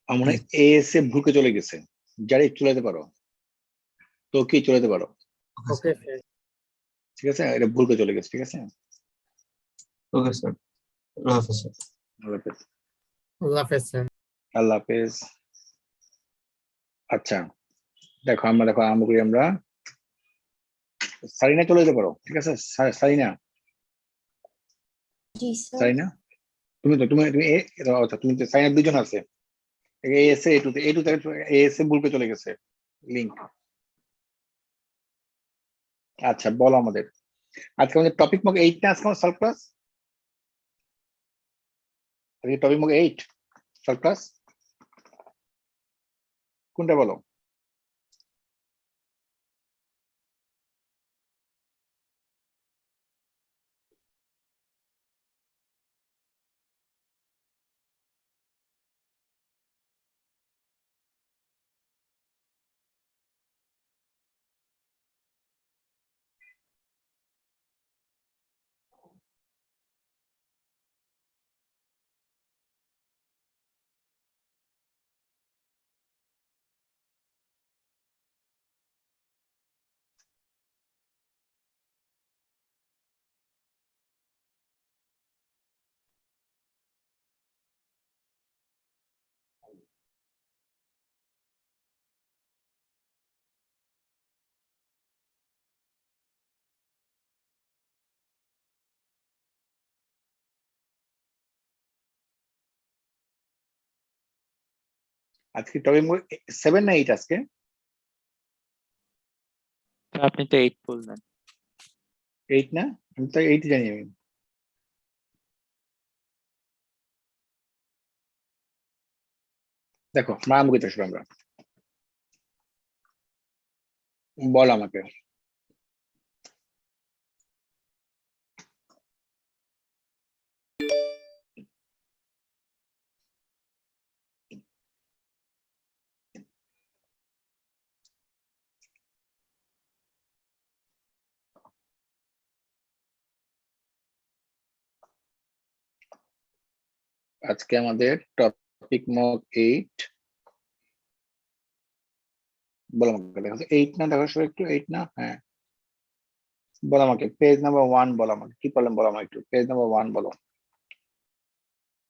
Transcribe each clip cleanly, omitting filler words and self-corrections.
আমার মনে হয় এস এ ভুলকে চলে গেছে, যারা চলে যেতে পারো, তো কি চলে যেতে পারো, ওকে স্যার। ঠিক আছে, এটা ভুলকে চলে গেছে, ঠিক আছে। ওকে স্যার, আল্লাহ হাফেজ স্যার। আল্লাহ হাফেজ। আল্লাহ হাফেজ স্যার। আল্লাহ হাফেজ। আচ্ছা দেখো আরম্ভ করি আমরা। সারিনা চলে যেতে পারো, ঠিক আছে। সারিনা, জি স্যার। সারিনা তুমি তো তুমি তুমি আচ্ছা তুমি তো সারিনা দুজন আছে, S A to A to S A ভুলকে চলে গেছে লিংক। আচ্ছা বলো আমাদের আজকে আমাদের টপিক মুখ 8 না, আজকে সলভ ক্লাস, আজকে টপিক মুখ 8 সলভ ক্লাস কোনটা বলো। আজকে টপিক মুখ 7 না 8 আজকে? আপনি তো 8 বললেন। 8 না, আমি তো 8 জানি আমি। দেখো আরম্ভ করতে আসবো আমরা, বল আমাকে। আজকে আমাদের টপিক মক 8, বলো আমাকে। দেখো 8 না, দেখো সবাই একটু 8 না, হ্যাঁ বলো আমাকে পেজ নাম্বার 1 বলো আমাকে, কি প্রবলেম বলো আমাকে একটু, পেজ নাম্বার 1 বলো,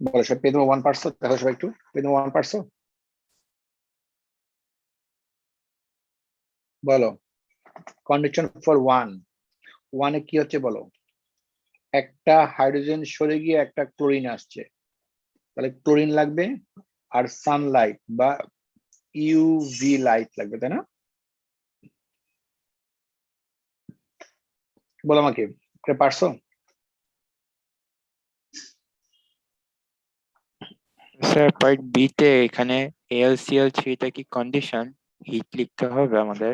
বলো সব পেজ নাম্বার 1 পারছো, দেখো সবাই একটু পেজ নাম্বার 1 পারছো, বলো। কন্ডিশন ফর 1 এ কি হচ্ছে বলো, একটা হাইড্রোজেন সরে গিয়ে একটা ক্লোরিন আসছে, তাহলে ক্লোরিন লাগবে আর সানলাইট বা ইউভি লাইট লাগবে, তাই না? বলো আমাকে, এটা পারছো? স্যার পার্ট বি তে এখানে AlCl3 টা কি কন্ডিশন, হিট লিখতে হবে আমাদের।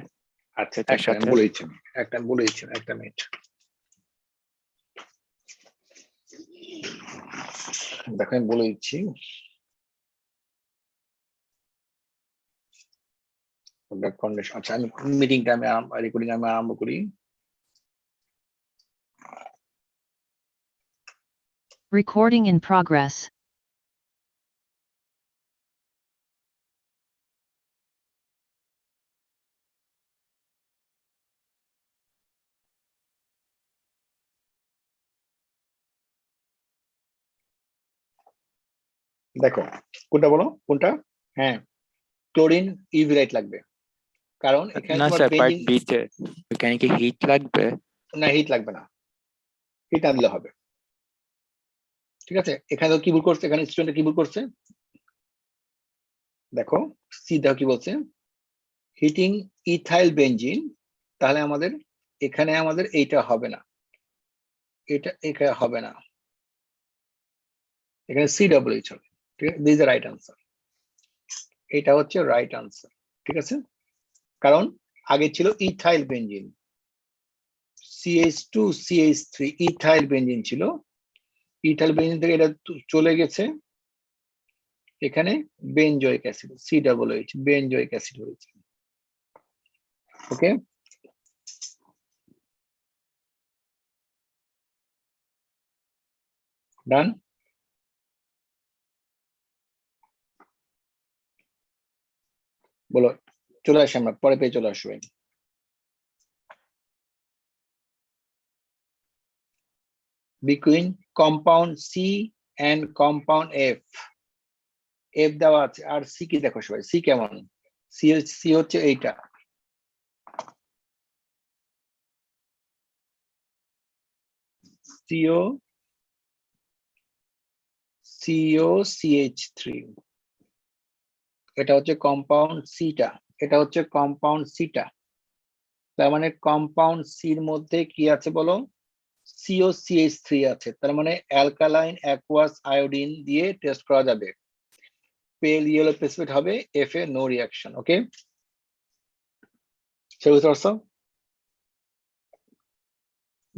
আচ্ছা এটার একটা সাথে বলেছি একটা মিনিট, দেখো আমি বলে দিচ্ছি। কন্ডিশন, আচ্ছা আমি মিটিংটা আমি রেকর্ডিং আমি আরম্ভ করি। Recording in progress. দেখো কোনটা বলো, কোনটা? হ্যাঁ ক্লোরিন ইউভি লাইট লাগবে, কারণ এখানে না তোমার স্যার পার্ট বেঞ্জিন, বি তে এখানে কি হিট লাগবে? না হিট লাগবে না, হিট না দিলে হবে, ঠিক আছে। এখানে কি ভুল করছে, এখানে স্টুডেন্ট কি ভুল করছে, দেখো সি দেখো কি বলছে, হিটিং ইথাইল বেঞ্জিন, তাহলে আমাদের এখানে আমাদের এইটা হবে না, এটা এখানে হবে না, এখানে সি ডাবল এইচ হবে, ঠিক আছে, দিস ইজ রাইট আনসার, এটা হচ্ছে রাইট আনসার, ঠিক আছে। কারণ আগে ছিল ethyl benzene, CH2 CH3 ethyl benzene ছিল, ইথাইল বেঞ্জিন থেকে এটা চলে গেছে এখানে benzoic acid, C double H benzoic acid হয়েছে, ওকে। ডান। বলো, চলে আসে, আমরা পরে পেয়ে চলে আসবে। Between compound C and compound F, F দেওয়া আছে, আর C কি দেখো সবাই, C কেমন, C হচ্ছে এইটা, COCH3, এটা হচ্ছে কম্পাউন্ড সিটা, এটা হচ্ছে কম্পাউন্ড সিটা। তার মানে কম্পাউন্ড সির মধ্যে কি আছে বলো, COCH3 আছে। তার মানে অ্যালকালাইন অ্যাকুয়াস আয়োডিন দিয়ে টেস্ট করা যাবে, পেল ইয়েলো প্রেসিপিটেট হবে, F এ নো রিঅ্যাকশন। ওকে, সে বুঝতে পারছো?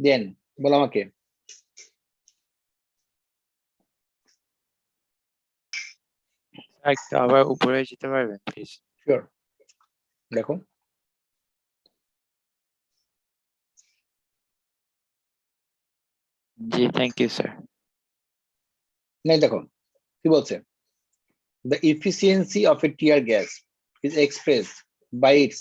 দেন বলো আমাকে, একটু আবার উপরে যেতে পারবেন প্লিজ? শিওর, দেখো জি, থ্যাংক ইউ স্যার। নাই, দেখো কি বলছে, the efficiency of a tear gas is expressed by its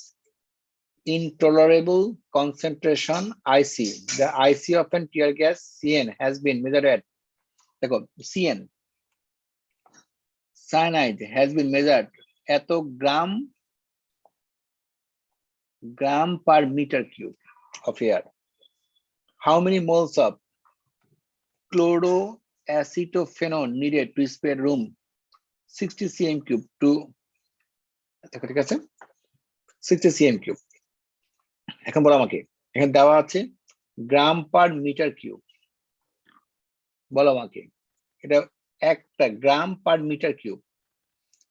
intolerable concentration IC. The IC of a tear gas CN has been measured at, দেখো CN cyanide has been measured এত gram per meter cube of air. How many moles of chloroacetophenone needed to spray room 60 cm cube to, ঠিক আছে, 60 cm cube। এখন বলো আমাকে, এখানে দেওয়া আছে গ্রাম পার মিটার কিউব, বলো আমাকে এটা একটা গ্রাম পার মিটার কিউব,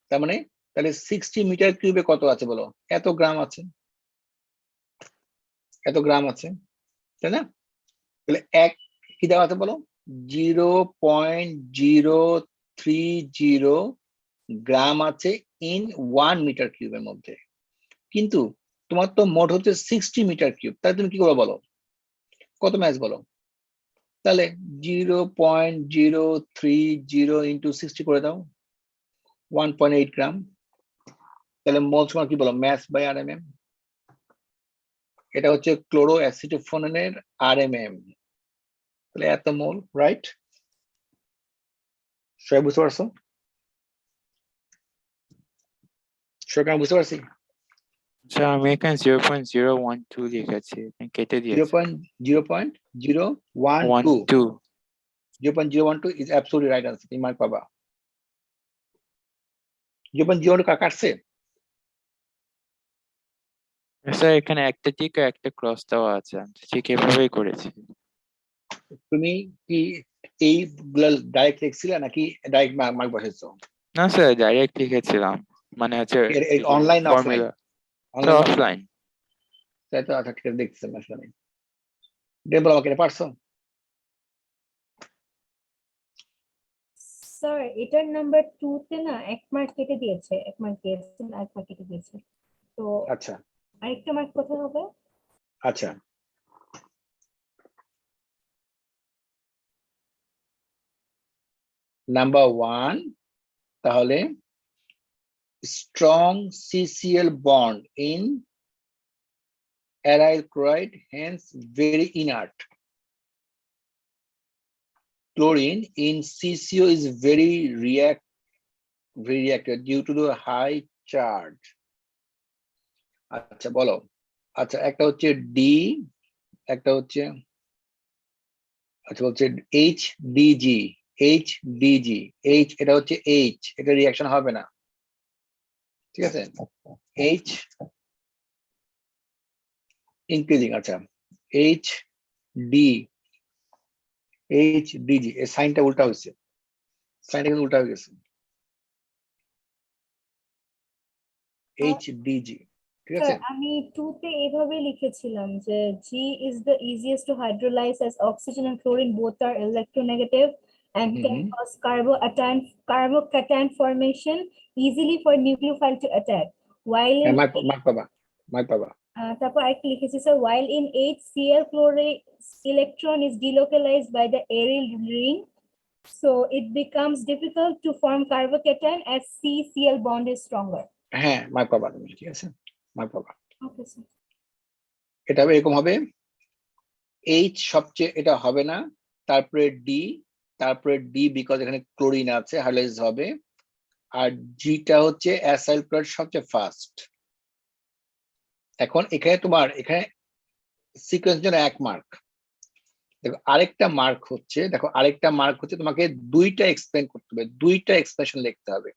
তার মানে তাহলে 60 মিটার কিউবে কত আছে বলো, এত গ্রাম আছে, এত গ্রাম আছে, তাই না? তাহলে এক কি দেওয়া আছে বলো, 0.030 গ্রাম আছে ইন 1 মিটার কিউবের মধ্যে, কিন্তু তোমার তো মোট হচ্ছে 60 মিটার কিউব, তাহলে তুমি কি করবে বলো, কত ম্যাচ বলো, তাহলে 0.030 ইন্টু 60 করে দাও, 1.8 গ্রাম। তাহলে মোল সমান কি বলো, ম্যাস বাই আরএমএম, এটা হচ্ছে ক্লোরো অ্যাসিটোফোনের আরএমএম, তাহলে এত মোল, রাইট? সবাই বুঝতে পারছো? সবাই বুঝতে পারছি? স্যার আমি এখানে 0.012 লিখেছি, আপনি কেটে দিয়েছি। 0.012 0.012 is absolutely right answer, তুমি মার্ক পাবা। 0.012 কাটছে, স্যার এখানে একটা টিক আর একটা ক্রস দেওয়া আছে, আমি ঠিক এভাবেই করেছি। তুমি কি এইগুলা ডাইরেক্ট লিখছিলে নাকি ডাইরেক্ট মার্ক বসাইছো? না স্যার, ডাইরেক্ট লিখেছিলাম, মানে হচ্ছে online offline? Formula. Online offline. তাই তো, আচ্ছা ঠিক আছে, দেখছি আসলে আমি। বলো আমাকে, এটা পারছো? স্যার এটার নাম্বার 2 তে না এক মার্ক কেটে দিয়েছে, এক মার্ক দিয়েছে, এক মার্ক কেটে দিয়েছে, তো আচ্ছা আরেকটা মার্ক কোথায় হবে? আচ্ছা, নাম্বার 1, তাহলে strong CCl bond in aryl chloride, hence very inert. Chlorine in CCO is very reactive due to the high charge. আচ্ছা বলো, আচ্ছা একটা হচ্ছে ডি, একটা হচ্ছে, আচ্ছা বলছে HDG, এটা হচ্ছে H, এটা রিঅ্যাকশন হবে না, ঠিক আছে, H ইনক্রিজিং, আচ্ছা HDG এর সাইনটা উল্টা হয়েছে, সাইনটা কিন্তু উল্টা হয়ে গেছে, HDG, ঠিক আছে। স্যার আমি 2 তে এভাবে লিখেছিলাম যে G is the easiest to hydrolyze as oxygen and chlorine both are electronegative and can cause carbocation formation easily for nucleophile to attack, while in mark পাবা। তারপর আরেকটা লিখেছি sir, while in HCl chloride electron is delocalized by the aryl ring, so it becomes difficult to form carbocation as CCl bond is stronger. হ্যাঁ mark পাবা তুমি, ঠিক আছে mark পাবা। Okay, sir. এটা হবে এরকম হবে, এইচ সবচেয়ে এটা হবে না, তারপরে ডি, তারপরে ডি বিকজ এখানে ক্লোরিন আছে হাইড্রোলাইজ হবে, আর জিটা হচ্ছে অ্যাসাইল ক্লোরাইড সবচেয়ে ফার্স্ট। এখন এখানে তোমার এখানে সিকোয়েন্স জন্য 1 মার্ক। দেখো আরেকটা মার্ক হচ্ছে, দেখো আরেকটা মার্ক হচ্ছে তোমাকে দুইটা এক্সপ্লেন করতে হবে, দুইটা এক্সপ্রেশন লিখতে হবে,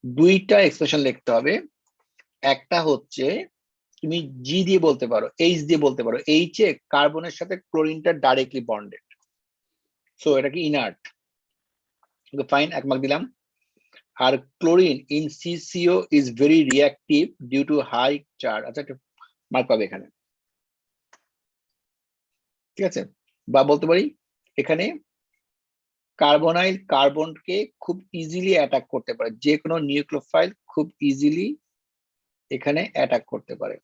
দুইটা এক্সপ্রেশন লিখতে হবে। একটা হচ্ছে তুমি জি দিয়ে বলতে পারো, এইচ দিয়ে বলতে পারো, এইচ এ কার্বনের সাথে ক্লোরিনটা ডাইরেক্টলি বন্ডেড, সো এটা কি ইনার্ট, ফাইন 1 মার্ক দিলাম। আর chlorine in CCO is very reactive due to high charge, আচ্ছা একটা মার্ক পাবে এখানে, ঠিক আছে। বা বলতে পারি এখানে কার্বনাইল কার্বনকে খুব ইজিলি অ্যাটাক করতে পারে, যে কোনো নিউক্লিওফাইল খুব ইজিলি এখানে অ্যাটাক করতে পারে।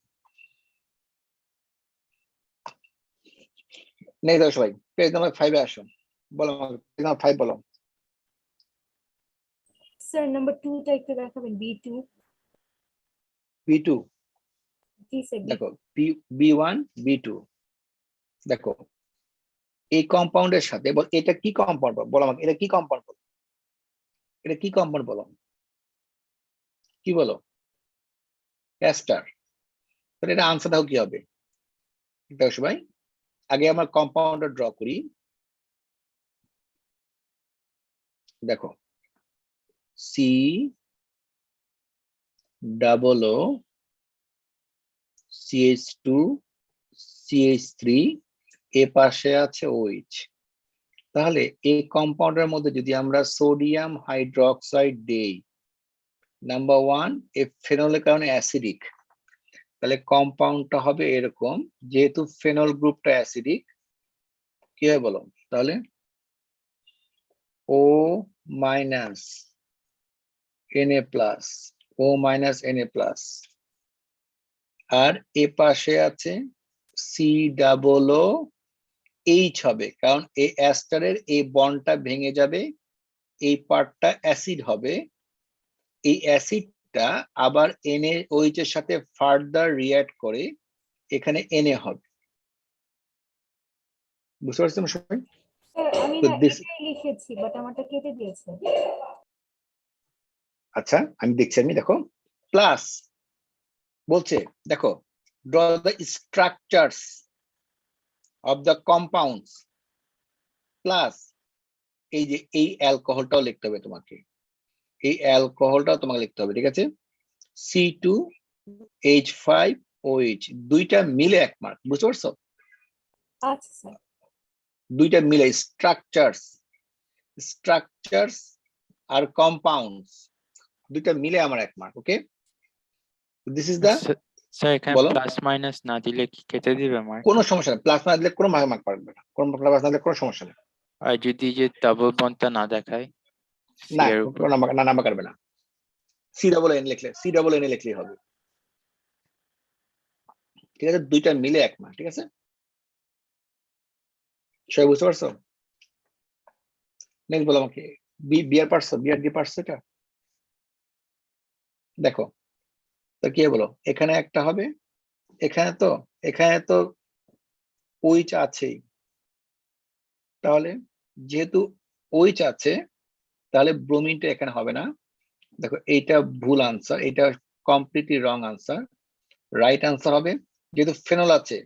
নেই দাও সবাই, পেজ নাম্বার 5 এ আসো, বলো পেজ নাম্বার 5 বলো। Sir, number 2 টা একটু দেখাবেন, B2. B2 জি স্যার, দেখো, B1 B2 দেখো, এই কম্পাউন্ডের সাথে বল এটা কি কম্পাউন্ড, বলো আমাকে এটা কি কম্পাউন্ড, বলো এটা কি কম্পাউন্ড, বলো কি বলো, অ্যাস্টার। তাহলে এটা আনসার দাও কি হবে, দেখো সবাই আগে আমরা কম্পাউন্ডার ড্র করি। দেখো সি ডাবল ও CH2 CH3 এ পাশে আছে OH। তাহলে এই কম্পাউন্ডের মধ্যে যদি আমরা সোডিয়াম হাইড্রোক্সাইড দেই, নাম্বার 1 এ ফেনলের কারণে অ্যাসিডিক, তাহলে কম্পাউন্ডটা হবে এরকম, যেহেতু ফেনল গ্রুপটা অ্যাসিডিক কি হয় বলো, তাহলে O minus Na plus, O minus Na plus, আর এ পাশে আছে সি ডাবল ও এইচ হবে, কারণ এই অ্যাস্টারের এই বন্ডটা ভেঙে যাবে, এই পার্টটা অ্যাসিড হবে, এই অ্যাসিডটা আবার NaOH এর সাথে ফার্দার রিঅ্যাক্ট করে এখানে Na হবে, বুঝতে পারছেন সবাই? স্যার আমি তো না this, এটাই লিখেছি বাট আমারটা কেটে দিয়েছে। আচ্ছা আমি দেখছি, আমি দেখো প্লাস বলছে, দেখো draw the structures of the compounds, plus এই যে এই অ্যালকোহলটাও লিখতে হবে তোমাকে, এই অ্যালকোহলটাও তোমাকে লিখতে হবে, ঠিক আছে। C2H5OH দুইটা মিলে 1 মার্ক, বুঝতে পারছো? আচ্ছা স্যার। দুইটা মিলে স্ট্রাকচারস আর কম্পাউন্ডস দুইটা মিলে আমার 1 mark, okay. This is the, sir এখানে বলো। প্লাস মাইনাস না দিলে কি কেটে দিবে মার্ক? কোনো সমস্যা নেই, প্লাস না দিলে কোনো মার্ক পাবে না, কোনো প্লাস না দিলে কোনো সমস্যা নেই। আর যদি যে ডাবল বন্ডটা না দেখায় সি না এর উপর? কোনো নাম্বার কাটবে না, C double N লিখলে C double N লিখলেই হবে, ঠিক আছে। দুইটা মিলে 1 মার্ক, ঠিক আছে, সবাই বুঝতে পারছো? নেক্সট বলো আমাকে, বিয়ার পারছো, বিয়ার দিয়ে পারছো এটা, দেখো তো কি বলো, এখানে একটা হবে, এখানে তো OH আছেই, তাহলে যেহেতু OH আছে তাহলে ব্রোমিনটা এখানে হবে না। দেখো এইটা ভুল আনসার, এটা completely wrong answer. Right answer হবে, যেহেতু ফেনল আছে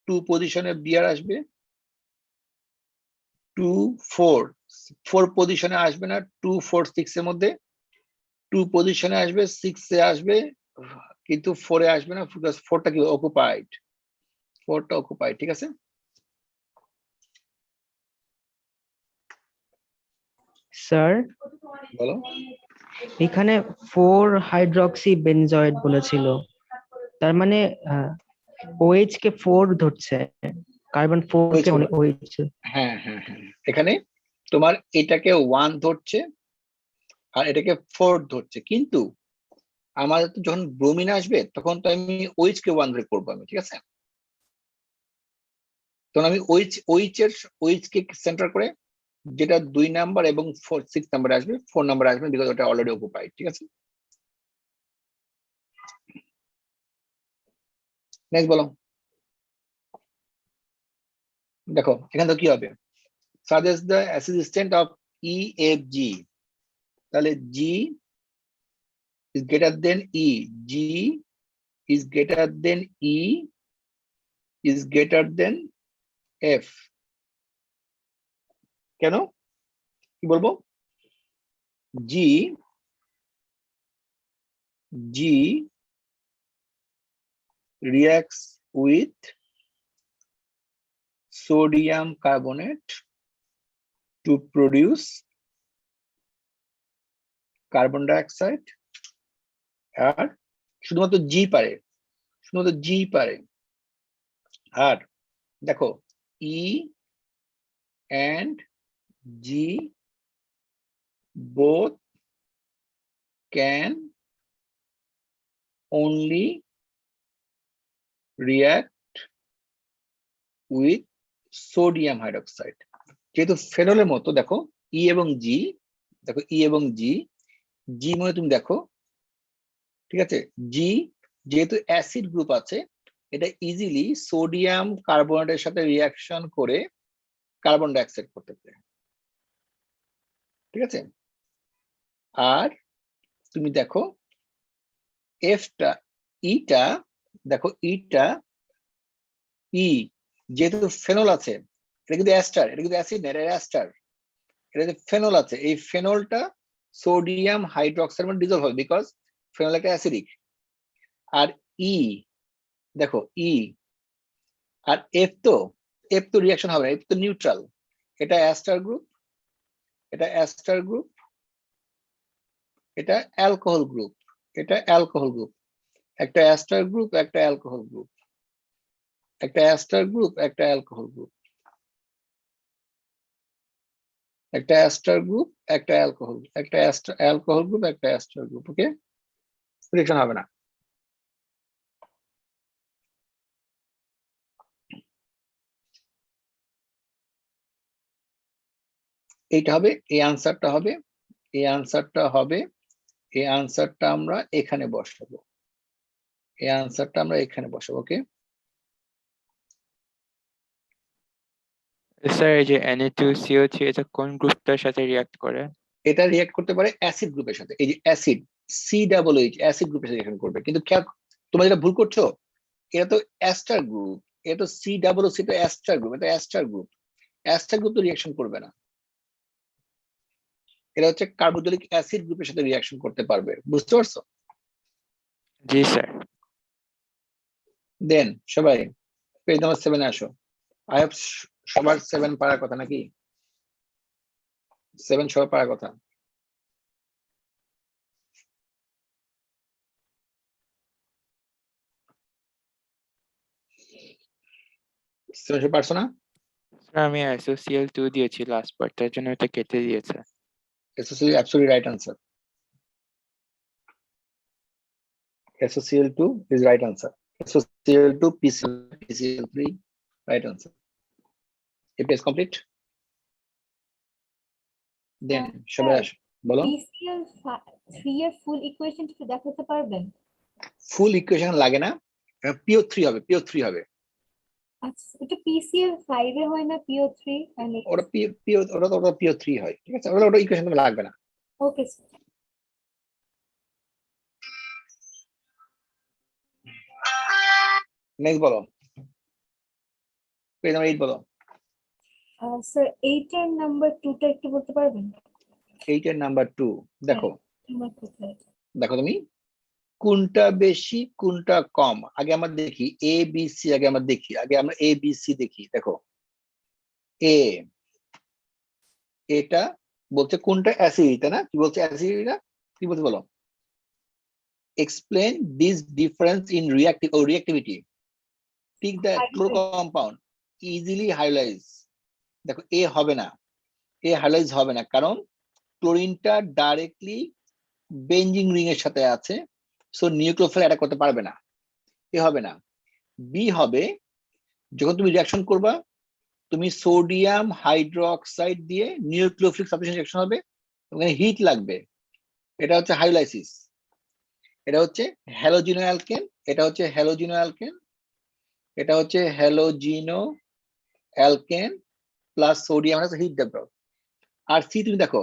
2 পজিশনে বিয়ার আসবে, 2 4 4 পজিশনে আসবে না, 2 4 6 এর মধ্যে 2 পজিশনে আসবে, 6 এ আসবে, কিন্তু 4 এ আসবে না, বিকজ 4টা কি অকুপাইড, 4টা অকুপাইড, ঠিক আছে। স্যার বলো, এখানে 4 হাইড্রক্সি বেনজয়েড বলেছিল, তার মানে OH কে 4 ধরছে, কার্বন 4 কে OH। হ্যাঁ হ্যাঁ হ্যাঁ, এখানে তোমার এটাকে 1 ধরছে আর এটাকে 4 ধরছে, কিন্তু আমাদের তো যখন ব্রোমিন আসবে তখন তো আমি OH কে 1 ধরে করবো আমি, ঠিক আছে। তখন আমি OH কে সেন্টার করে, যেটা 2 নাম্বার এবং 6 নাম্বার আসবে, 4 নাম্বার আসবে, বিকজ ওটা অলরেডি অকুপাইড, ঠিক আছে। নেক্সট বলো, দেখো এখানে তো কি হবে, suggest the assistant of EFG, তাহলে G is greater than E, G is greater than E is greater than F, কেন কি বলবো, G reacts with sodium carbonate to produce carbon dioxide, আর শুধুমাত্র G পারে, শুধুমাত্র G পারে। আর দেখো E and G both can only react with sodium hydroxide, যেহেতু ফেনলের মতো দেখো E এবং G, দেখো E এবং G মানে তুমি দেখো, ঠিক আছে, G যেহেতু অ্যাসিড গ্রুপ আছে, এটা ইজিলি সোডিয়াম কার্বনেটের সাথে রিয়াকশন করে কার্বন ডাইঅক্সাইড করতে পারে, ঠিক আছে। আর তুমি দেখো এফটা, ইটা, দেখো ইটা, ই যেহেতু ফেনল আছে, এটা কিন্তু অ্যাস্টার, এটা কিন্তু অ্যাসিড না, এটা অ্যাস্টার, এটা যে ফেনল আছে, এই ফেনলটা সোডিয়াম হাইড্রোক্সাইড মানে ডিজলভ হবে, বিকজ ফেনল একটা অ্যাসিডিক। আর ই দেখো ই আর এফ তো রিয়াকশন হবে না, এফ তো নিউট্রাল, এটা অ্যাস্টার গ্রুপ, এটা অ্যাস্টার গ্রুপ, এটা অ্যালকোহল গ্রুপ, এটা অ্যালকোহল গ্রুপ, একটা অ্যাস্টার গ্রুপ, একটা অ্যালকোহল গ্রুপ, একটা অ্যাস্টার গ্রুপ, একটা অ্যালকোহল গ্রুপ, একটা অ্যাস্টার গ্রুপ, একটা অ্যালকোহল, একটা অ্যালকোহল গ্রুপ, একটা অ্যাস্টার গ্রুপ। ওকে, রিয়াকশন হবে না। এইটা হবে, এই আনসারটা হবে, এই আনসারটা হবে, এই আনসারটা আমরা এখানে বসাবো, এই আনসারটা আমরা এখানে বসাবো। ওকে, স্যার এই যে Na2CO3 এটা কোন গ্রুপটার সাথে রিয়াক্ট করে? এটা রিঅ্যাক্ট করতে পারে অ্যাসিড গ্রুপের সাথে, এই যে অ্যাসিড COOH অ্যাসিড গ্রুপের সাথে রিঅ্যাকশন করবে, কিন্তু খেয়াল, তোমরা যেটা ভুল করছো, এটা তো অ্যাস্টার গ্রুপ, এটা তো COOC তো অ্যাস্টার গ্রুপ, এটা অ্যাস্টার গ্রুপ, অ্যাস্টার গ্রুপ তো রিঅ্যাকশন করবে না, এটা হচ্ছে কার্বোজলিক অ্যাসিড গ্রুপের সাথে রিঅ্যাকশন করতে পারবে, বুঝতে পারছো? জি স্যার। দেন সবাই পেজ নাম্বার 7 এ আসো। আই হ্যাভ সবার 7 পারার কথা নাকি? 7 সবার পারার কথা। সবাই পারছো না? স্যার আমি SOCl2 দিয়েছি লাস্ট পার্ট, তার জন্য এটা কেটে দিয়েছে। SOCl absolutely right answer. SOCl2 is right answer. SOCl2 PCl3 right answer. AP is complete. Then সবাই আসো, বলো। PCl3 এর ফুল ইকুয়েশন একটু দেখাতে পারবেন? ফুল ইকুয়েশন লাগে না, PO3 হবে, PO3 হবে। আচ্ছা, এটা PCl5 এ হয় না PO3? ওটা ওটা PO3 হয়, ঠিক আছে, ওটা ইকুয়েশন লাগবে না। ওকে নেক্সট বলো, পেজ নাম্বার 8 বলো। স্যার 8 এর নাম্বার 2টা একটু বলতে পারবেন? 8 এর নাম্বার 2 দেখো, নাম্বার কোথায়? দেখো তুমি কোনটা বেশি কোনটা কম, আগে আমরা দেখি A B C, আগে আমরা দেখি, আগে আমরা A B C দেখি। দেখো A, এটা বলছে কোনটা অ্যাসিড, তাই না? কি বলছে অ্যাসিড না, কি বলছে বলো? Explain this difference in reactive ও রিঅ্যাক্টিভিটি, ঠিক the chloro compound easily hydrolyse. দেখো এ হবে না, এ হাইলাইজ হবে না, কারণ ক্লোরিনটা ডাইরেক্টলি বেঞ্জিং রিং এর সাথে আছে, সো নিউক্লিওফিল অ্যাটাক করতে পারবে না, এ হবে না। বি হবে, যখন তুমি রিঅ্যাকশন করবা, তুমি সোডিয়াম হাইড্রোক্সাইড দিয়ে নিউক্লিওফিলিক সাবস্টিটিউশন রিঅ্যাকশন হবে, ওখানে হিট লাগবে, এটা হচ্ছে হাইলাইসিস, এটা হচ্ছে হ্যালোজিনো অ্যালকেন, এটা হচ্ছে হ্যালোজিনো অ্যালকেন, এটা হচ্ছে halogeno alkane plus sodium heat develop. আর সি তুমি দেখো,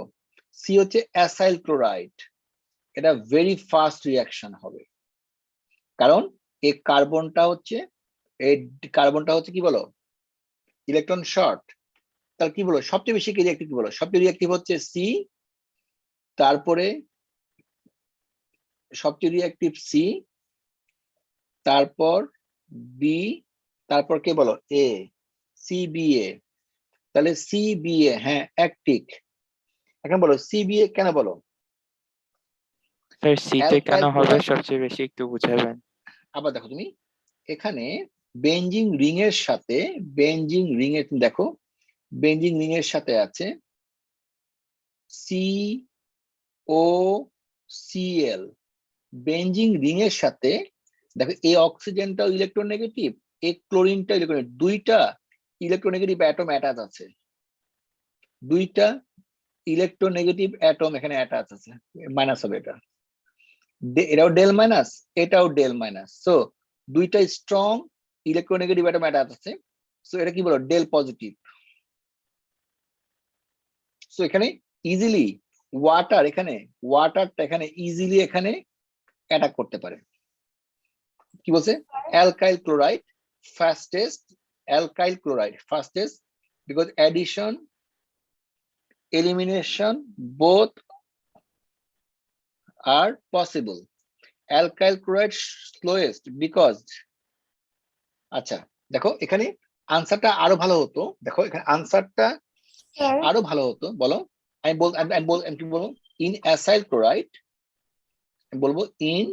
সি হচ্ছে অ্যাসাইল ক্লোরাইড, এটা ভেরি ফাস্ট রিয়াকশন হবে, কারণ এই কার্বনটা হচ্ছে কি বলো, ইলেকট্রন শর্ট। তাহলে কি বলো সবচেয়ে বেশি রিয়াক্টিভ, কি বলো সবচেয়ে রিয়াক্টিভ হচ্ছে সি, তারপরে সবচেয়ে রিয়াক্টিভ সি, তারপর বি, তারপর কে বলো এ, সি বি এ। তাহলে সি বি এ, হ্যাঁ অ্যাক্টিক। এখন বলো সি বি এ কেন বলো? স্যার সিতে কেন অ্যালকাইল হবে ক্লোরাইড। সবচেয়ে বেশি একটু বুঝাবেন? আবার দেখো তুমি এখানে বেঞ্জিং রিং এর সাথে, বেঞ্জিং রিং এর তুমি দেখো, বেঞ্জিং রিং এর সাথে আছে সি ও সিএল। বেঞ্জিং রিং এর সাথে দেখো এই অক্সিজেনটাও ইলেকট্রোনেগেটিভ, এই ক্লোরিনটা ইলেকট্রন, দুইটা ইলেকট্রোনেগেটিভ অ্যাটম অ্যাটাচ আছে, দুইটা ইলেকট্রোনেগেটিভ অ্যাটম এখানে অ্যাটাচ আছে, মাইনাস হবে এটা, এটাও ডেল মাইনাস, এটাও ডেল মাইনাস। সো দুইটা স্ট্রং ইলেকট্রোনেগেটিভ অ্যাটম অ্যাটাচ আছে, সো এটা কি বলো ডেল পজিটিভ। সো এখানে ইজিলি ওয়াটারটা এখানে ইজিলি এখানে অ্যাটাক করতে পারে। কি বলছে? Alkyl chloride fastest, alkyl chloride fastest because addition, elimination both are possible. Alkyl chloride slowest because, আচ্ছা দেখো এখানে আনসারটা আরো ভালো হতো, দেখো এখানে আনসারটা স্যার আরো ভালো হতো, বলো আমি কি বলবো, ইন অ্যাসাইল ক্লোরাইড, বলবো in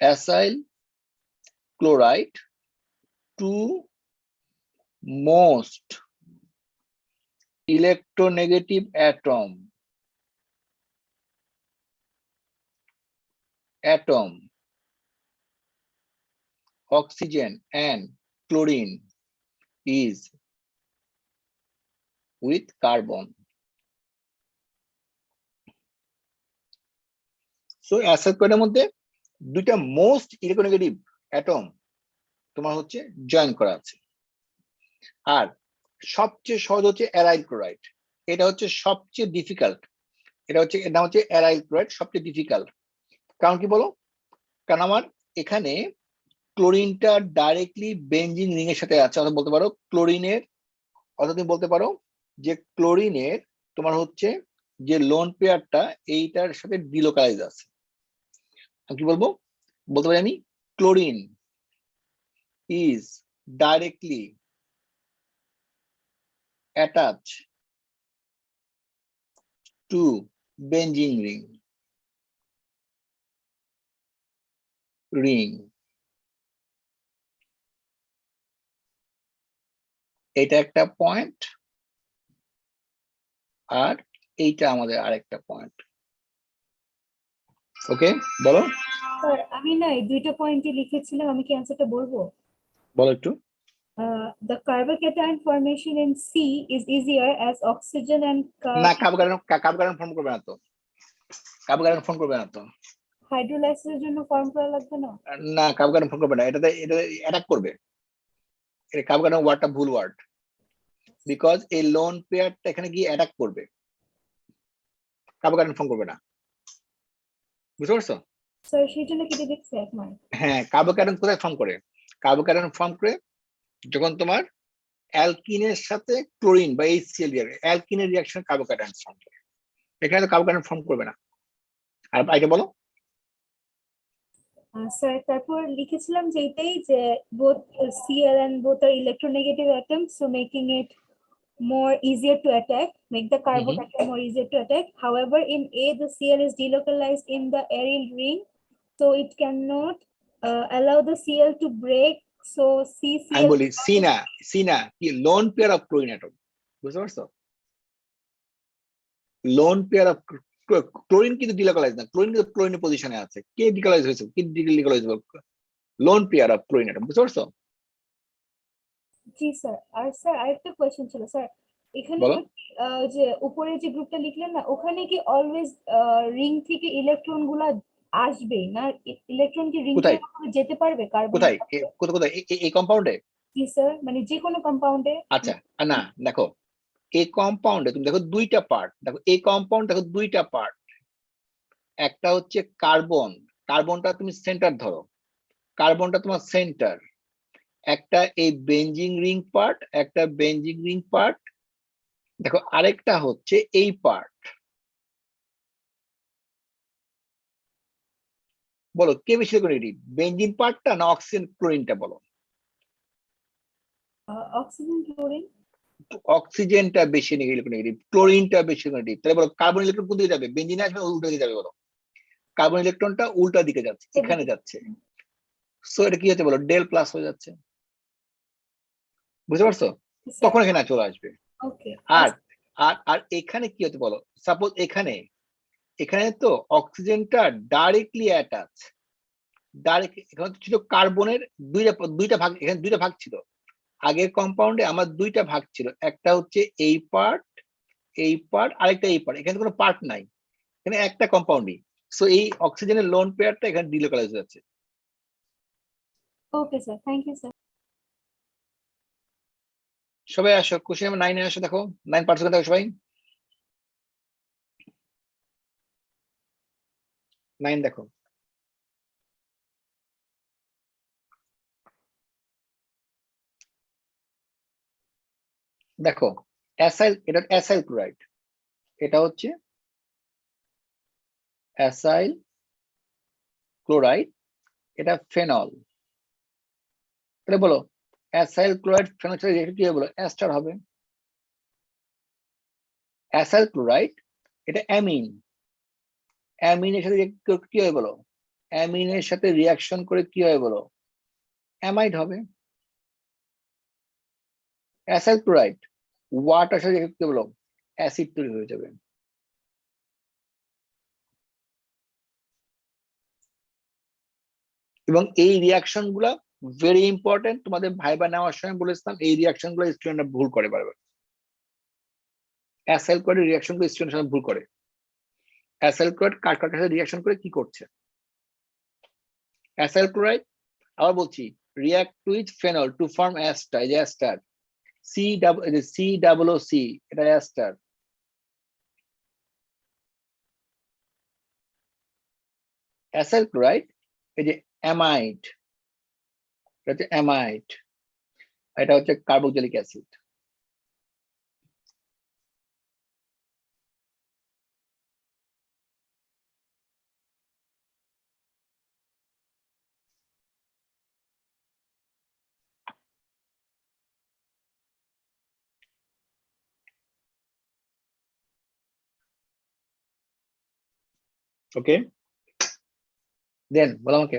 acyl chloride to most electronegative atom oxygen and chlorine is with carbon. So acyl ক্লোরাইডের মধ্যে দুইটা মোস্ট ইলেকট্রোনেগেটিভ অ্যাটম তোমার হচ্ছে জয়েন করা আছে। আর সবচেয়ে সহজ হচ্ছে অ্যারাইল ক্লোরাইড, এটা হচ্ছে সবচেয়ে ডিফিকাল্ট, এটা হচ্ছে এর নাম হচ্ছে অ্যারাইল ক্লোরাইড, সবচেয়ে ডিফিকাল্ট। কারণ কি বলো, কারণ আমার এখানে ক্লোরিনটা ডাইরেক্টলি বেঞ্জিন রিং এর সাথে আছে, অর্থাৎ বলতে পারো ক্লোরিনের, অর্থাৎ তুমি বলতে পারো যে ক্লোরিনের তোমার হচ্ছে যে লোন পেয়ারটা এইটার সাথে ডিলোকালাইজ আছে। আমি কি বলবো, বলতে পারি আমি chlorine is directly attached to benzene ring. এটা একটা পয়েন্ট, আর এইটা আমাদের আরেকটা পয়েন্ট। ওকে বলো, স্যার আমি না এই দুইটা পয়েন্টই লিখেছিলাম, আমি কি অ্যান্সারটা বলবো? বলো একটু। The carbocation formation in C is easier as oxygen and না কার্বোকার্বন ফর্ম করবে না তো, কার্বোকার্বন ফর্ম করবে না তো, হাইড্রোলাইসিসের জন্য ফর্ম করা লাগবে না? না কার্বোকার্বন ফর্ম করবে না, এটা অ্যাটাক করবে, এটা কার্বোকার্বন ওয়ার্ডটা ভুল ওয়ার্ড, বিকজ এই লোন পেয়ারটা এখানে গিয়ে অ্যাটাক করবে, কার্বোকার্বন ফর্ম করবে না, বুঝতে পারছো? স্যার সেই জন্য কেটে দিচ্ছে এক মার্ক। হ্যাঁ কার্বোকার্বন কোথায় ফর্ম করে, কার্বোকার্বন ফর্ম করে যখন তোমার অ্যালকিনের সাথে ক্লোরিন বা HCl অ্যালকিনের রিঅ্যাকশন কার্বোকার্বন ফর্ম করে, এখানে তো কার্বোকার্বন ফর্ম করবে না। আর এটা বলো। স্যার তারপর লিখেছিলাম যে এটাই যে both Cl and both are electronegative atoms, so making it more easier to attack, make the carbocation more easier to attack. However, in A, the Cl is delocalized in the aryl ring, so it cannot allow the Cl to break. So আমি CCl. বলি সিনা কি lone pair of chlorine atom, বুঝতে পারছো? Lone pair of chlorine কিন্তু delocalise না, chlorine কিন্তু ক্লোরিনের পজিশনে আছে, কে ডিলোকালাইজ হয়েছে, কি ডিলোকালাইজ হবে, lone pair of chlorine atom, বুঝতে পারছো? জি স্যার। আর স্যার আরেকটা কোয়েশ্চেন ছিল স্যার, এখানে বলো। যে উপরে যে গ্রুপটা লিখলেন না, ওখানে কি অলওয়েজ রিং থেকে ইলেকট্রন গুলা আসবেই না, ইলেকট্রন কি রিং কোথায়? যেতে পারবে কার্বন? কোথায় কোথায় এই কম্পাউন্ডে? জি স্যার, মানে যে কোনো কম্পাউন্ডে। আচ্ছা না দেখো, এই কম্পাউন্ডে তুমি দেখো দুইটা পার্ট, দেখো এই কম্পাউন্ড দেখো দুইটা পার্ট, একটা হচ্ছে কার্বন, কার্বনটা তুমি সেন্টার ধরো, কার্বনটা তোমার সেন্টার, একটা এই বেঞ্জিং রিং পার্ট, একটা বেঞ্জিং রিং পার্ট, দেখো আরেকটা হচ্ছে এই পার্ট। বলো কে বেশি নেগেটিভ, বেঞ্জিন পার্টটা না অক্সিজেন ক্লোরিনটা? বলো। Oxygen chlorine. অক্সিজেনটা বেশি নেগেটিভ, ক্লোরিনটা বেশি নেগেটিভ, তাহলে বলো কার্বন ইলেকট্রন কোন দিকে যাবে? বেঞ্জিনে আসবে উল্টো দিকে যাবে? বলো কার্বন ইলেকট্রনটা উল্টা দিকে যাচ্ছে, এখানে যাচ্ছে, সো এটা কি হচ্ছে বলো, ডেল প্লাস হয়ে যাচ্ছে, বুঝতে পারছো? তখন এখানে চলে আসবে। ওকে। আর আর আর এখানে কি হচ্ছে বলো, সাপোজ এখানে এখানে তো অক্সিজেনটা ডাইরেক্টলি অ্যাটাচ, ডাইরেক্ট এখানে ছিল কার্বনের দুইটা ভাগ, এখানে দুইটা ভাগ ছিল, আগের কম্পাউন্ডে আমার দুইটা ভাগ ছিল, একটা হচ্ছে এই পার্ট, এই পার্ট, আরেকটা এই পার্ট, এখানে কোনো পার্ট নাই, এখানে একটা কম্পাউন্ডই, সো এই অক্সিজেনের লোন পেয়ারটা এখানে ডিলোকালাইজ হয়ে যাচ্ছে। Okay sir, thank you sir. সবাই আসো, কোশ্চেন নাম্বার 9 এ আসো, দেখো 9% দেখো সবাই, 9 দেখো। দেখো অ্যাসাইল, এটা অ্যাসাইল ক্লোরাইড, এটা হচ্ছে অ্যাসাইল ক্লোরাইড, এটা ফেনল, তাহলে বলো অ্যাসাইল ক্লোরাইড ফেনল সাথে রিঅ্যাক্ট কি হবে? বলো অ্যাস্টার হবে। অ্যাসাইল ক্লোরাইড এটা অ্যামিন, অ্যামিনের সাথে কি হয় বলো? অ্যামিনের সাথে রিঅ্যাকশন করে কি হয় বলো? অ্যামাইড হবে। অ্যাসাইল ক্লোরাইড ওয়াটার সাথে কি বলো? অ্যাসিড তৈরি হয়ে যাবে। এবং এই রিঅ্যাকশন গুলা ভেরি ইম্পর্টেন্ট, তোমাদের ভাইবা নেওয়ার সময় বলেছিলাম এই রিঅ্যাকশন গুলো স্টুডেন্টরা ভুল করে বারবার, অ্যাসাইল ক্লোরাইড রিঅ্যাকশন গুলো স্টুডেন্টরা ভুল করে। অ্যাসাইল ক্লোরাইড কার কার সাথে রিঅ্যাকশন করে কি করছে? অ্যাসাইল ক্লোরাইড আবার বলছি react with phenol to form ester, এই যে অ্যাস্টার, COO, এটা অ্যাস্টার। অ্যাসাইল ক্লোরাইড এই যে অ্যামাইড, এটা হচ্ছে অ্যামাইড, এটা হচ্ছে কার্বক্সিলিক অ্যাসিড। ওকে, দেন বলো আমাকে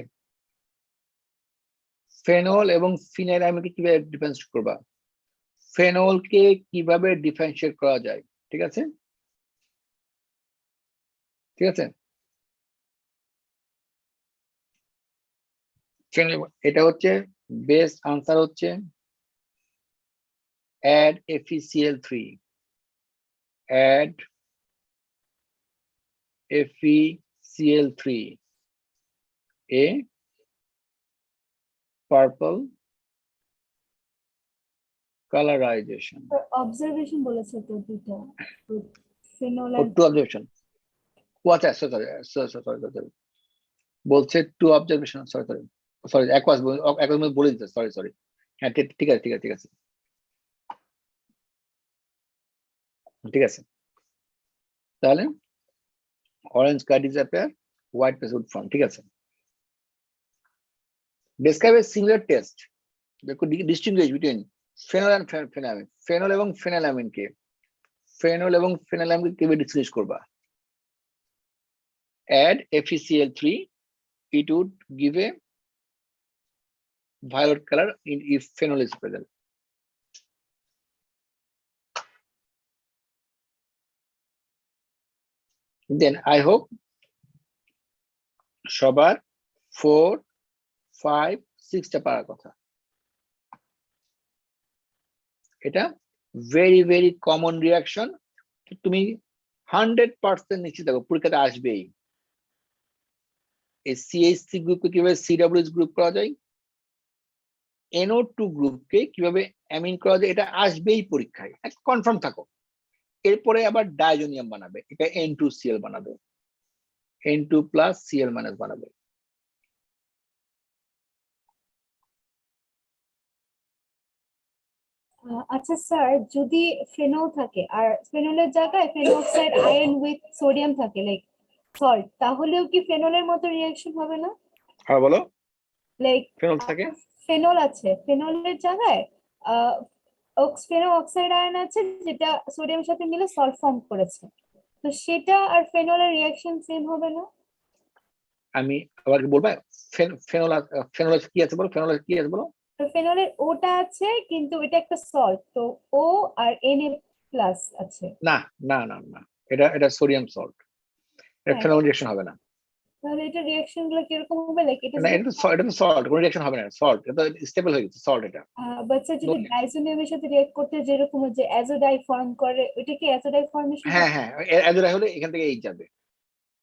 ফেনল এবং ফিনাইলামিনকে কিভাবে ডিফারেন্সিয়েট করবা? ফেনলকে কিভাবে ডিফারেন্সিয়েট করা যায়? ঠিক আছে, ঠিক আছে। এটা হচ্ছে বেস্ট আনসার হচ্ছে add FeCl3, add FeCl3, a purple colorization. Observation বলেছে তো দুটো, phenol or two observation, what sorry বলছে টু অবজারভেশন, সরি অ্যাকোয়াস বলে দিতে, সরি হ্যাঁ ঠিক আছে ঠিক আছে ঠিক আছে। তাহলে orange card disappear, white page would form, ঠিক আছে। ডেসক্রাইব এ সিমিলার টেস্ট, দেখো distinguish between phenol and phenylamine, phenol এবং ফেনালামিনকে, ফেনল এবং ফেনালামিনকে কিভাবে ডিসটিংগুইশ করবা? add FeCl3, it would give a violet color if phenol is present. Then I hope সবার 4, 5, 6 টা পারার কথা। এটা ভেরি কমন রিঅ্যাকশন, তুমি 100% নিশ্চিত থাকো পরীক্ষাতে আসবেই। এই CH3 গ্রুপকে কিভাবে COOH গ্রুপ করা যায়, NO2 গ্রুপকে কিভাবে অ্যামিন করা যায়, এটা আসবেই পরীক্ষায়, কনফার্ম থাকো। এরপরে আবার ডাইজোনিয়াম বানাবে, এটা N2Cl বানাবে, N2 প্লাস Cl মাইনাস বানাবে। আচ্ছা স্যার, যদি ফেনল থাকে আর ফেনলের জায়গায় ফেনক্সাইড আয়ন উইথ সোডিয়াম থাকে লাইক সল্ট, তাহলেও কি ফেনলের মতো রিঅ্যাকশন হবে না? আর বলো, লাইক ফেনল থাকে, ফেনল আছে, ফেনলের জায়গায় ফেনল অক্সাইড আয়ন আছে যেটা সোডিয়ামের সাথে মিলে সল্ট ফর্ম করেছে, তো সেটা আর ফেনলের রিঅ্যাকশন সেম হবে না? আমি আবার কি বলবো, ফেনল ফেনল কি আছে বলো, ফেনল কি আছে বলো। তো ফেনলের ওটা আছে কিন্তু এটা একটা সল্ট, তো ও আর Na প্লাস আছে। না না না না, এটা এটা সোডিয়াম সল্ট, এটা হ্যাঁ, ফেনল রিঅ্যাকশন হবে না। তাহলে এটা রিঅ্যাকশন গুলো কিরকম হবে, লাইক এটা না এটা তো এটা তো সল্ট, কোনো রিঅ্যাকশন হবে না, সল্ট এটা স্টেবল হয়ে গেছে, সল্ট এটা। বাচ্চা যদি ডাইজোনিয়ামের সাথে রিঅ্যাক্ট করতে যেরকম যে অ্যাজোডাই ফর্ম করে, ওইটা কি অ্যাজোডাই ফর্মেশন? হ্যাঁ হ্যাঁ, অ্যাজোডা হলে এখান থেকে এই যাবে,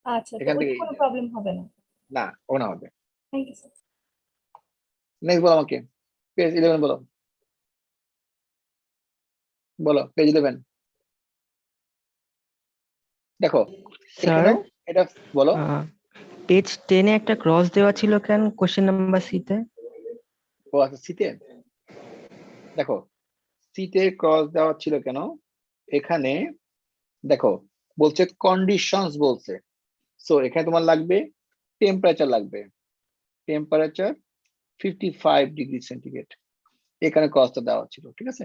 আচ্ছা, তো এখান থেকে ওইটা এই কোনো যাবে, প্রবলেম হবে না। না ওখানে হবে। Thank you sir. নেক্সট বলো আমাকে, পেজ 11 বলো, বলো পেজ 11 দেখো স্যার এখানেও এটা বলো। পেজ 10-এ একটা ক্রস দেওয়া ছিল কেন কোশ্চেন নাম্বার সি-তে? ও আচ্ছা, সিতে দেখো, সিতে ক্রস দেওয়া ছিল কেন, এখানে দেখো বলছে কন্ডিশনস বলছে, সো এখানে তোমার লাগবে টেম্পারেচার, লাগবে টেম্পারেচার 55 ডিগ্রি সেন্টিগ্রেড, এখানে ক্রসটা দেওয়া ছিল, ঠিক আছে।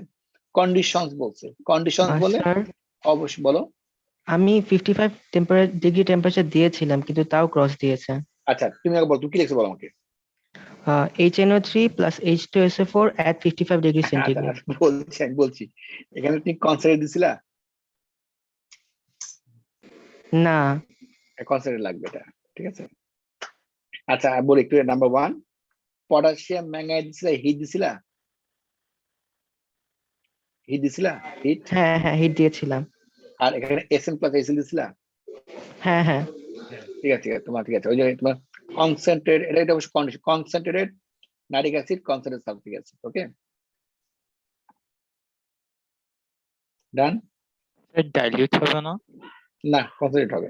কন্ডিশনস বলছে, কন্ডিশনস বলে স্যার অবশ্যই বলো। আমি 55 ডিগ্রি টেম্পারেচার দিয়েছিলাম কিন্তু তাও ক্রস দিয়েছে। আচ্ছা তুমি আগে বলো, তুমি কি লিখছো বলো আমাকে। HNO3 plus H2SO4 at 55 degree আচ্ছা centigrade. আচ্ছা, বলছি আমি বলছি, এখানে তুমি কনসেন্ট্রেট দিছিলা, না কনসেন্ট্রেট লাগবে এটা, ঠিক আছে। আচ্ছা বলি একটু, নাম্বার 1 পটাশিয়াম ম্যাঙ্গানেট দিছিলা, হিট দিছিলা, হিট দিছিলা, হিট। হ্যাঁ হ্যাঁ হিট দিয়েছিলাম। আর এখানে Sn প্লাস Acl দিছিলা, হ্যাঁ হ্যাঁ ঠিক আছে ঠিক আছে, তোমার ঠিক আছে, ওই যে তোমার কনসেন্ট্রেট, এটা অবশ্য condition, concentrated nitric acid, concentrate sulphuric acid, okay done. Dilute হবে না? না কনসেন্ট্রেট হবে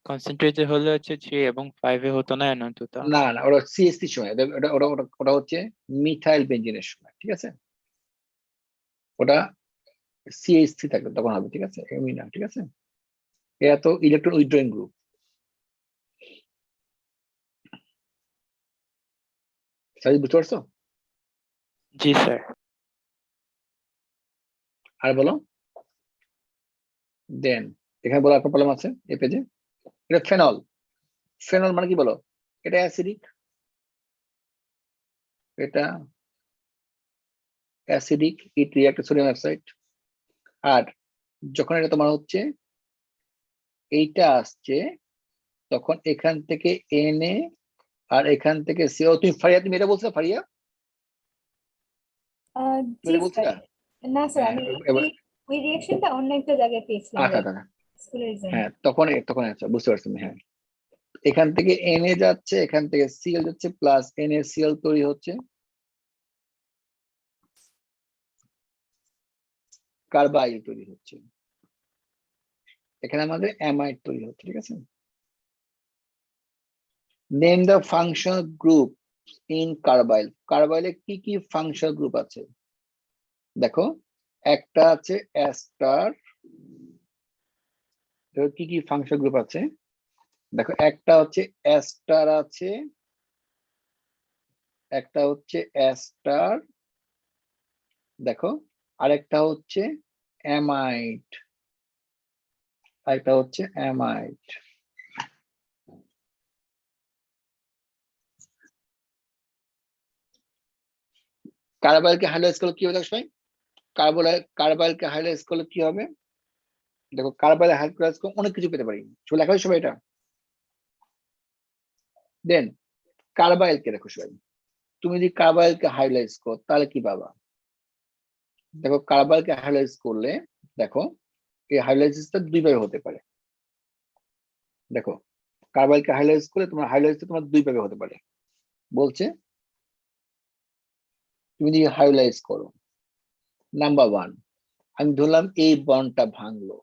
কনসেন্ট্রেট হলে হচ্ছে 3 এবং 5 এ হতো না NO2 টা। না, না ওটা CH3 সময়, ওটা ওটা ওটা ওটা হচ্ছে মিথাইল বেঞ্জিনের সময়, ঠিক আছে, ওটা CH3 থাকবে তখন হবে, ঠিক আছে, এমনি না, ঠিক আছে। এরা তো ইলেকট্রন উইথড্রয়িং গ্রুপ। সাজি বুঝতে পারছো? জি স্যার। আর বলো, দেন এখানে বলো একটা প্রবলেম আছে এই পেজে, এটা ফেনল, ফেনল মানে কি বলো, এটা অ্যাসিডিক, এটা অ্যাসিডিক, ইট রিঅ্যাক্ট সোডিয়াম অক্সাইড, আর যখন এটা তোমার হচ্ছে এইটা আসছে, তখন এখান থেকে Na আর এখান থেকে CO, তুমি ফারিয়া, তুমি এটা বলছো ফারিয়া, তুমি জি এটা বলছিলা, স্যার। না স্যার, হ্যাঁ আমি এবার ওই রিঅ্যাকশনটা অন্য একটা জায়গায় পেয়েছিলাম, আচ্ছা লাইক আচ্ছা, স্কুলের এক্সামে। হ্যাঁ তখন তখন আচ্ছা বুঝতে পারছি আমি, হ্যাঁ এখান থেকে Na যাচ্ছে, এখান থেকে Cl যাচ্ছে, প্লাস NaCl তৈরি হচ্ছে, কার্বাইল তৈরি হচ্ছে, এখানে আমাদের অ্যামাইড তৈরি হচ্ছে, ঠিক আছে। Name the functional group in carbonyl, কার্বাইলে কি কি ফাংশনাল গ্রুপ আছে দেখো, একটা আছে অ্যাস্টার, কি কি ফাংশনাল গ্রুপ আছে দেখো, একটা হচ্ছে অ্যাস্টার আছে, একটা হচ্ছে অ্যাস্টার দেখো, আরেকটা হচ্ছে অ্যামাইড, আরেকটা হচ্ছে অ্যামাইড। কার্বাইলকে হাইলাইট করলে কি হবে দেখো সবাই, কার্বাইলকে হাইলাইট করলে কি হবে দেখো, কার্বাইল হাইলাইট করলে অনেক কিছু পেতে পারি, সবাই লেখা হয় সবাই এটা। দেন কার্বাইলকে দেখো সবাই, তুমি যদি কার্বাইলকে হাইলাইট করো তাহলে কি পাবা দেখো, কার্বাইলকে হাইলাইট করলে দেখো এই হাইলাইসিসটা দুইভাবে হতে পারে, দেখো কার্বনকে হাইলাইজ করে তোমার হাইলাইজ তোমার দুই ভাবে হতে পারে। বলছে তুমি যদি হাইলাইজ করো, নাম্বার 1 আমি ধরলাম এই বন্ডটা ভাঙলো,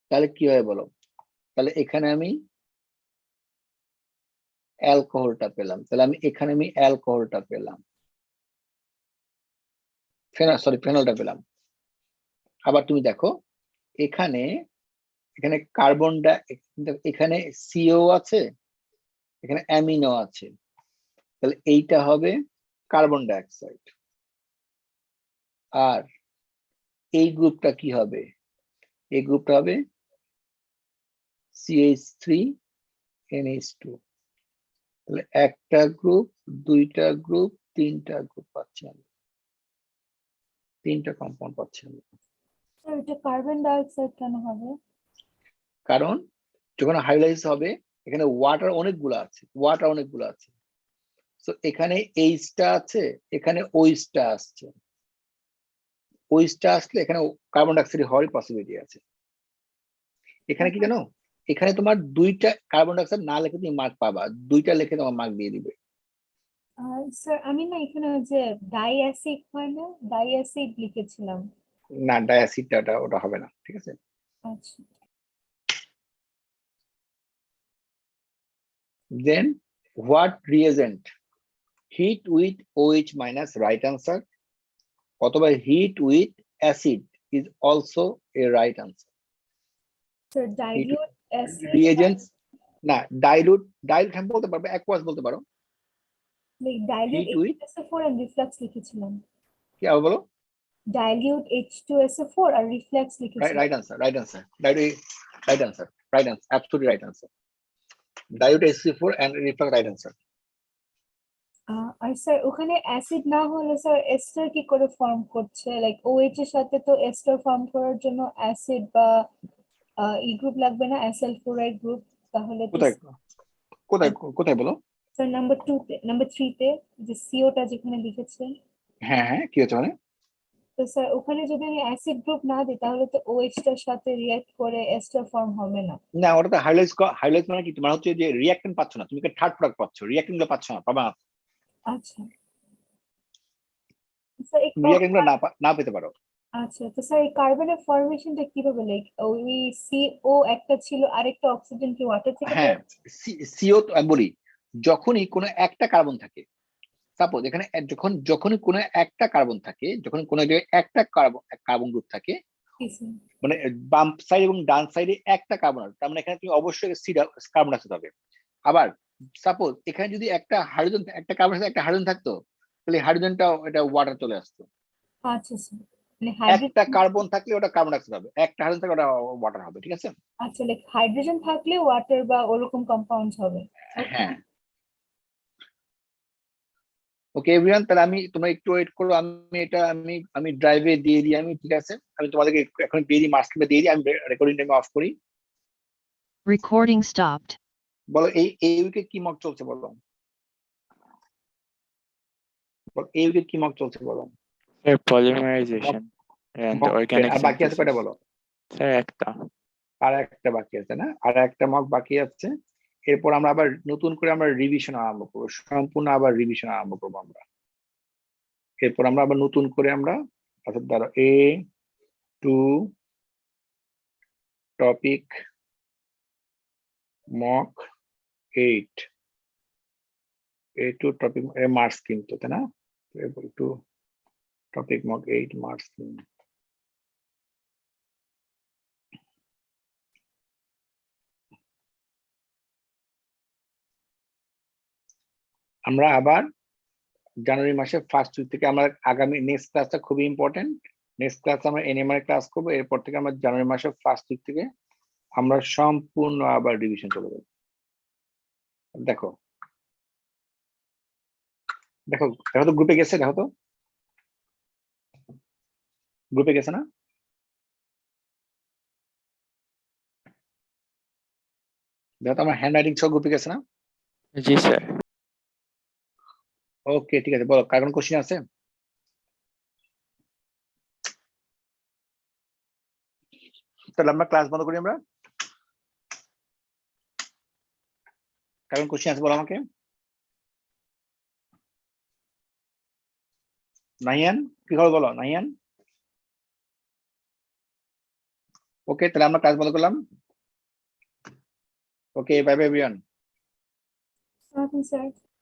তাহলে কি হয় বলো? তাহলে এখানে আমি অ্যালকোহলটা পেলাম, তাহলে আমি এখানে আমি অ্যালকোহলটা পেলাম, ফেনলটা পেলাম। আবার তুমি দেখো এখানে এখানে কার্বনটা, এখানে সিও আছে, এখানে অ্যামিনো আছে, তাহলে এইটা হবে কার্বন ডাইঅক্সাইড। আর এই গ্রুপটা কি হবে? এই গ্রুপটা হবে CH3NH2। তাহলে একটা গ্রুপ, দুইটা গ্রুপ, তিনটা গ্রুপ পাচ্ছি আমি, তিনটা কম্পাউন্ড পাচ্ছি আমি। স্যার এটা কার্বন ডাইঅক্সাইড কেন হবে? কারণ যখন হাইলাইজ হবে এখানে ওয়াটার অনেকগুলো আছে, তো এখানে এইচটা আছে, এখানে ওইচটা আসছে, ওইচটা আসলে এখানে কার্বন ডাইঅক্সাইড হওয়ার পসিবিলিটি আছে। এখানে কি জানো, এখানে তোমার দুইটা কার্বন ডাইঅক্সাইড না লিখে তুমি মার্ক পাবা, দুইটা লিখে তোমার মার্ক দিয়ে দিবে। স্যার আমি না এখানে যে ডাই অ্যাসিড হয় না, ডাই অ্যাসিড লিখেছিলাম। না, ডায়াসিডটা ওটা হবে না, ঠিক আছে। আচ্ছা Then what reagent? Heat with OH minus, right answer. অথবা heat with acid is also a right answer. Sir dilute acid Reagents না, dilute আমি বলতে পারবো, aqueous বলতে পারো। ডাইলিউট Heat with H2SO4 আর রিফ্লাক্স লিখেছিলাম। কি আবার বলো? ডাইলিউট H2SO4 আর রিফ্লাক্স লিখেছিলাম। Right answer. Right answer. Absolutely right answer. Dilute HC4 and reflux, right answer. আর স্যার ওখানে অ্যাসিড না হলে স্যার এস্টার কি করে ফর্ম করছে? লাইক OH এর সাথে তো এস্টার ফর্ম করার জন্য অ্যাসিড বা ই গ্রুপ লাগবে না, অ্যাসেল ফ্লোরাইড গ্রুপ? তাহলে তো কোথায় বলো? স্যার নাম্বার 2 তে, নাম্বার 3 তে যে সিওটা যেখানে লিখেছেন। হ্যাঁ, কি হচ্ছে মানে? তো স্যার ওখানে যদি আমি অ্যাসিড গ্রুপ না দিই তাহলে তো OH টার সাথে রিঅ্যাক্ট করে এস্টার ফর্ম হবে না। না, ওটাতে হাইলাইট মানে কি, তোমার হচ্ছে যে রিঅ্যাকটেন্ট পাচ্ছ না, তুমি থার্ড প্রোডাক্ট পাচ্ছ, রিঅ্যাকটেন্ট গুলো পাচ্ছ না, পাবা না। আচ্ছা স্যার রিঅ্যাকটেন্ট গুলো না পেতে পারো। আচ্ছা তো স্যার এই কার্বনের ফরমেশনটা কিভাবে? লাইক ওই CO একটা ছিল, আরেকটা অক্সিজেন কি ওয়াটার থেকে হ্যাঁ, সিও আমি বলি, যখনই কোনো একটা কার্বন থাকে, সাপোজ এখানে যখনই কোনো একটা কার্বন থাকে, যখন কোনো জায়গায় একটা কার্বন গ্রুপ থাকে, পেয়েছি? মানে বাম সাইড এবং ডান সাইডে একটা কার্বন, তার মানে এখানে তুমি অবশ্যই কার্বন ডাইঅক্সাইড হবে। আবার সাপোজ এখানে যদি একটা হাইড্রোজেন, একটা কার্বন সাথে একটা হাইড্রোজেন থাকতো, তাহলে হাইড্রোজেনটা এটা ওয়াটার চলে আসতো। আচ্ছা স্যার মানে একটা হাইড্রোজেন, কার্বন থাকলে ওটা কার্বন ডাইঅক্সাইড হবে, একটা হাইড্রোজেন থাকলে ওটা ওয়াটার হবে, ঠিক আছে। আচ্ছা লাইক হাইড্রোজেন থাকলে ওয়াটার বা ওরকম কম্পাউন্ড হবে। হ্যাঁ, ওকে এভরিওয়ান, তাহলে তোমরা একটু ওয়েট করো, আমি ড্রাইভে দিয়ে দিই আমি, ঠিক আছে। আমি তোমাদেরকে এখন দিয়ে দিই, মার্কসটা দিয়ে দিই, আমি রেকর্ডিং টাইম অফ করি। Recording stopped. বলো এই উইকে কি মক চলছে বলো, এই উইকে কি মক চলছে বলো। Sir, polymerization and organic আর বাকি আছে synthesis. কয়টা বলো? Sir, একটা। আর একটা বাকি আছে না, আর একটা মক বাকি আছে। এরপর আমরা আবার নতুন করে আমরা রিভিশন আরম্ভ করবো, সম্পূর্ণ আবার রিভিশন আরম্ভ করবো আমরা। এরপর আমরা আবার নতুন করে আমরা, আচ্ছা ধরো A2 topic mock 8, A2 topic marks কিন্তু, তাই না? A2 topic mock 8 marks. আমরা আবার জানুয়ারি মাসের ফার্স্ট উইক থেকে আমরা আগামী নেক্সট ক্লাসটা খুবই ইম্পর্টেন্ট, নেক্সট ক্লাস আমরা এনএমআর ক্লাস করবো। এরপর থেকে আমরা জানুয়ারি মাসের ফার্স্ট উইক থেকে আমরা সম্পূর্ণ আবার রিভিশন চলে যাবো। দেখো তো গ্রুপে গেছে, দেখো তো গ্রুপে গেছে না? দেখো তো আমার হ্যান্ড রাইটিং সব গ্রুপে গেছে না? জি স্যার। ওকে, ঠিক আছে, বলো কার কোনো কোশ্চেন আছে? তাহলে আমরা ক্লাস বন্ধ করি আমরা। কারণ কোশ্চেন আছে বলো আমাকে। নাহিয়ান কি খবর বলো নাহিয়ান। ওকে তাহলে আমরা ক্লাস বন্ধ করলাম। Okay bye bye everyone. Nothing, sir.